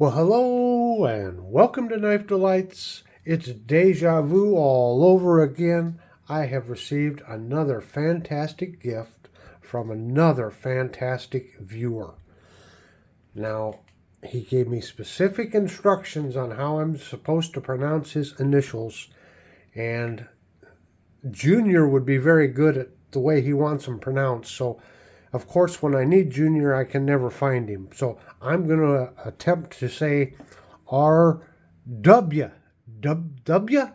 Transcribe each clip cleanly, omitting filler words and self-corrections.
Well, hello and welcome to Knife Delights. It's deja vu all over again. I have received another fantastic gift from another fantastic viewer. Now, he gave me specific instructions on how I'm supposed to pronounce his initials, and Junior would be very good at the way he wants them pronounced. So, of course, when I need Junior, I can never find him. So I'm going to attempt to say R-W. W?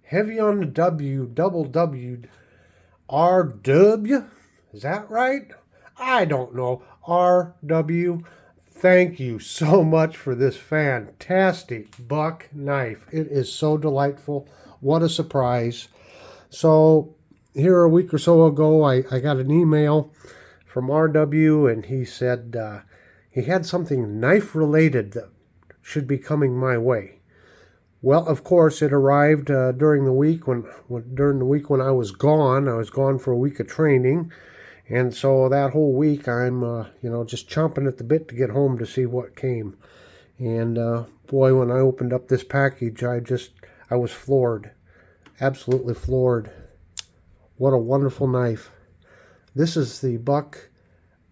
Heavy on the W, double W. R-W? Is that right? I don't know. R-W. Thank you so much for this fantastic buck knife. It is so delightful. What a surprise. So here a week or so ago, I got an email from RW, and he said he had something knife-related that should be coming my way. Well, of course, it arrived during the week when I was gone. I was gone for a week of training, and so that whole week I'm just chomping at the bit to get home to see what came. And boy, when I opened up this package, I was floored. Absolutely floored. What a wonderful knife. This is the Buck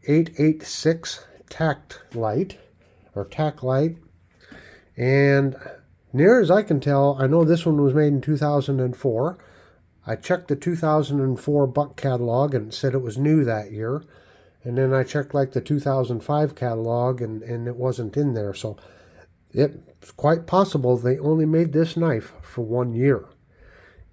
886 Tact Lite, or Tact Lite. And near as I can tell, I know this one was made in 2004. I checked the 2004 Buck catalog and it said it was new that year. And then I checked like the 2005 catalog and it wasn't in there. So it's quite possible they only made this knife for 1 year.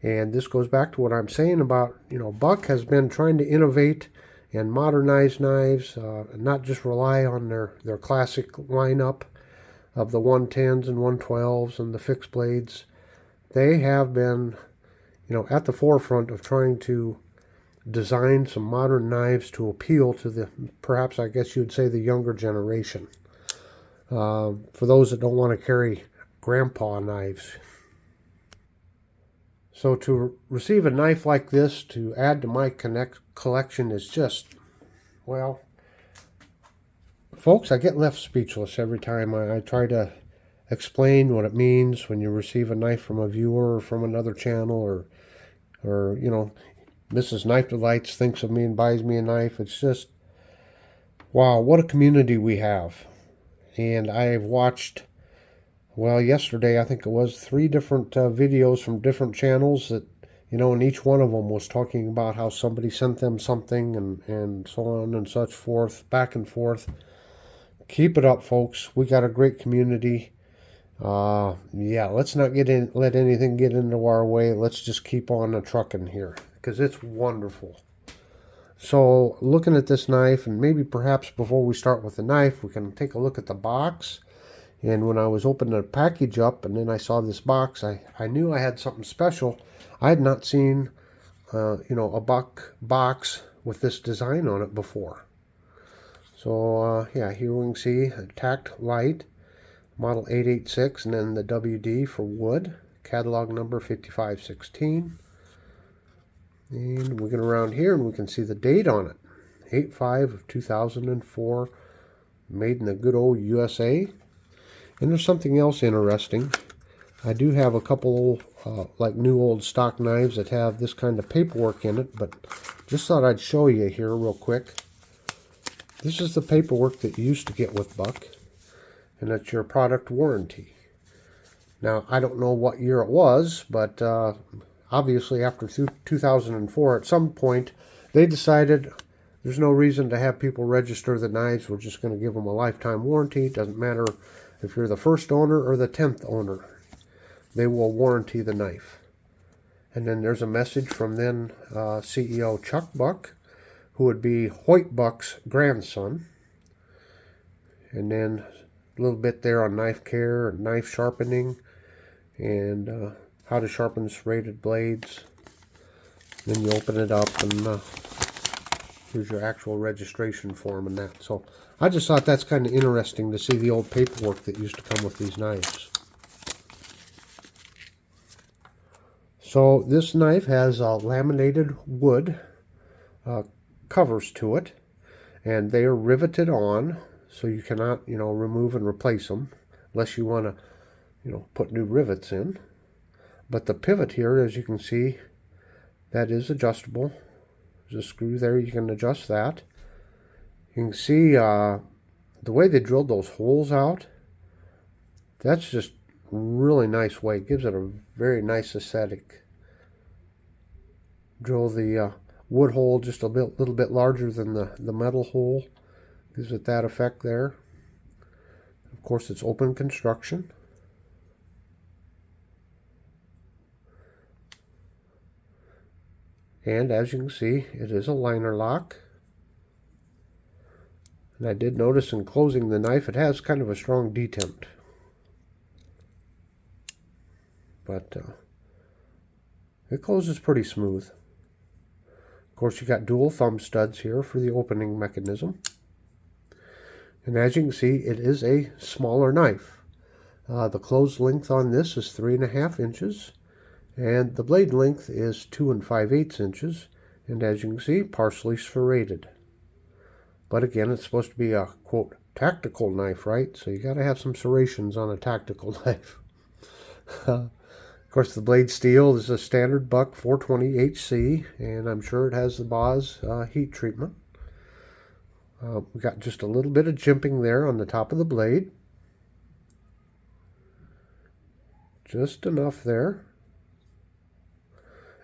And this goes back to what I'm saying about, Buck has been trying to innovate and modernize knives, not just rely on their classic lineup of the 110s and 112s and the fixed blades. They have been, at the forefront of trying to design some modern knives to appeal to perhaps I guess you'd say the younger generation. For those that don't want to carry grandpa knives. So to receive a knife like this to add to my collection is just, well, folks, I get left speechless every time I try to explain what it means when you receive a knife from a viewer or from another channel or Mrs. Knife Delights thinks of me and buys me a knife. It's just, wow, what a community we have. And I've watched, well, yesterday I think it was 3 different videos from different channels that, and each one of them was talking about how somebody sent them something and so on and such forth, back and forth. Keep it up, folks. We got a great community. Yeah, let's not let anything get into our way. Let's just keep on trucking here because it's wonderful. So looking at this knife, and maybe perhaps before we start with the knife, we can take a look at the box. And when I was opening the package up and then I saw this box, I knew I had something special. I had not seen, a Buck box with this design on it before. So, yeah, here we can see a Tact Lite, model 886, and then the WD for wood, catalog number 5516. And we get around here and we can see the date on it, 8/5 of 2004, made in the good old USA. And there's something else interesting. I do have a couple like new old stock knives that have this kind of paperwork in it, but just thought I'd show you here real quick. This is the paperwork that you used to get with Buck, and it's your product warranty. Now, I don't know what year it was, but obviously after 2004, at some point, they decided there's no reason to have people register the knives. We're just going to give them a lifetime warranty. It doesn't matter if you're the first owner or the 10th owner, they will warranty the knife. And then there's a message from then CEO Chuck Buck, who would be Hoyt Buck's grandson. And then a little bit there on knife care and knife sharpening and how to sharpen serrated blades. Then you open it up and here's your actual registration form and that. So I just thought that's kind of interesting to see the old paperwork that used to come with these knives. So this knife has laminated wood covers to it, and they are riveted on so you cannot, remove and replace them unless you want to, put new rivets in. But the pivot here, as you can see, that is adjustable. There's a screw there, you can adjust that. You can see the way they drilled those holes out. That's just really nice way. It gives it a very nice aesthetic. Drill the wood hole just little bit larger than the metal hole. Gives it that effect there. Of course, it's open construction. And as you can see, it is a liner lock. And I did notice in closing the knife, it has kind of a strong detent. But it closes pretty smooth. Of course, you got dual thumb studs here for the opening mechanism. And as you can see, it is a smaller knife. The closed length on this is 3.5 inches. And the blade length is 2 5/8 inches. And as you can see, partially serrated. But again, it's supposed to be a, quote, tactical knife, right? So you got to have some serrations on a tactical knife. Of course, the blade steel is a standard Buck 420 HC, and I'm sure it has the Boz heat treatment. We got just a little bit of jimping there on the top of the blade. Just enough there.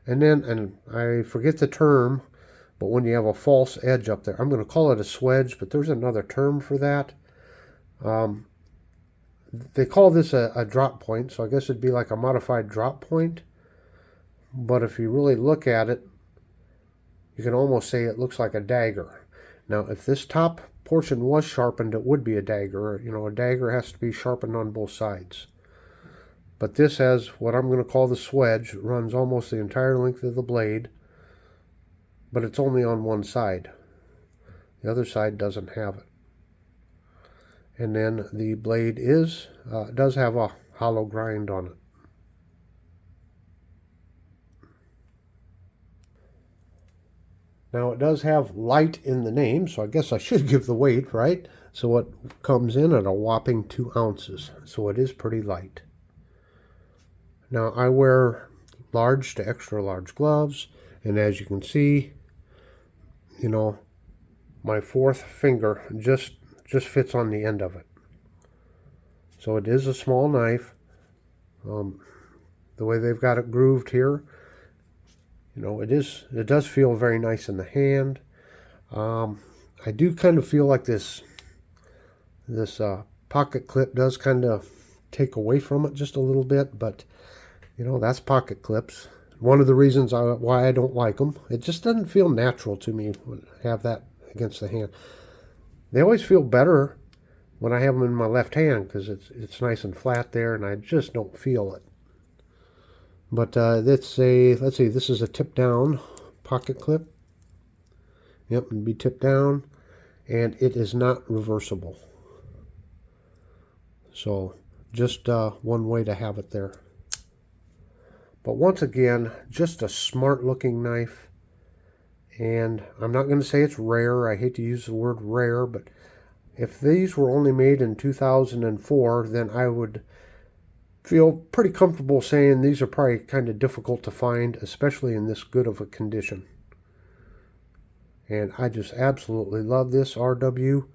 And then, and I forget the term, but when you have a false edge up there, I'm going to call it a swedge, but there's another term for that. They call this a drop point, so I guess it'd be like a modified drop point. But if you really look at it, you can almost say it looks like a dagger. Now, if this top portion was sharpened, it would be a dagger. A dagger has to be sharpened on both sides. But this has what I'm going to call the swedge. It runs almost the entire length of the blade, but it's only on one side. The other side doesn't have it. And then the blade does have a hollow grind on it. Now it does have light in the name, so I guess I should give the weight, right? So it comes in at a whopping 2 ounces, so it is pretty light. Now I wear large to extra large gloves, and as you can see, my 4th finger just fits on the end of it. So it is a small knife. The way they've got it grooved here, it does feel very nice in the hand. I do kind of feel like this pocket clip does kind of take away from it just a little bit, but that's pocket clips. One of the reasons why I don't like them, it just doesn't feel natural to me to have that against the hand. They always feel better when I have them in my left hand because it's nice and flat there, and I just don't feel it. But let's see, this is a tip down pocket clip. Yep, it'd be tipped down, and it is not reversible. So just one way to have it there. But once again, just a smart looking knife. And I'm not going to say it's rare. I hate to use the word rare, but if these were only made in 2004, then I would feel pretty comfortable saying these are probably kind of difficult to find, especially in this good of a condition. And I just absolutely love this RW.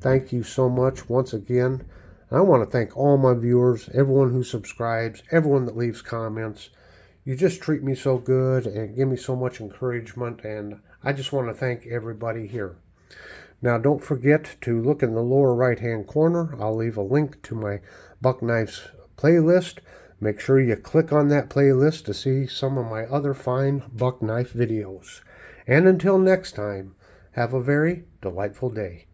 Thank you so much once again. I want to thank all my viewers, everyone who subscribes, everyone that leaves comments. You just treat me so good and give me so much encouragement, and I just want to thank everybody here. Now, don't forget to look in the lower right-hand corner. I'll leave a link to my Buck Knives playlist. Make sure you click on that playlist to see some of my other fine buck knife videos. And until next time, have a very delightful day.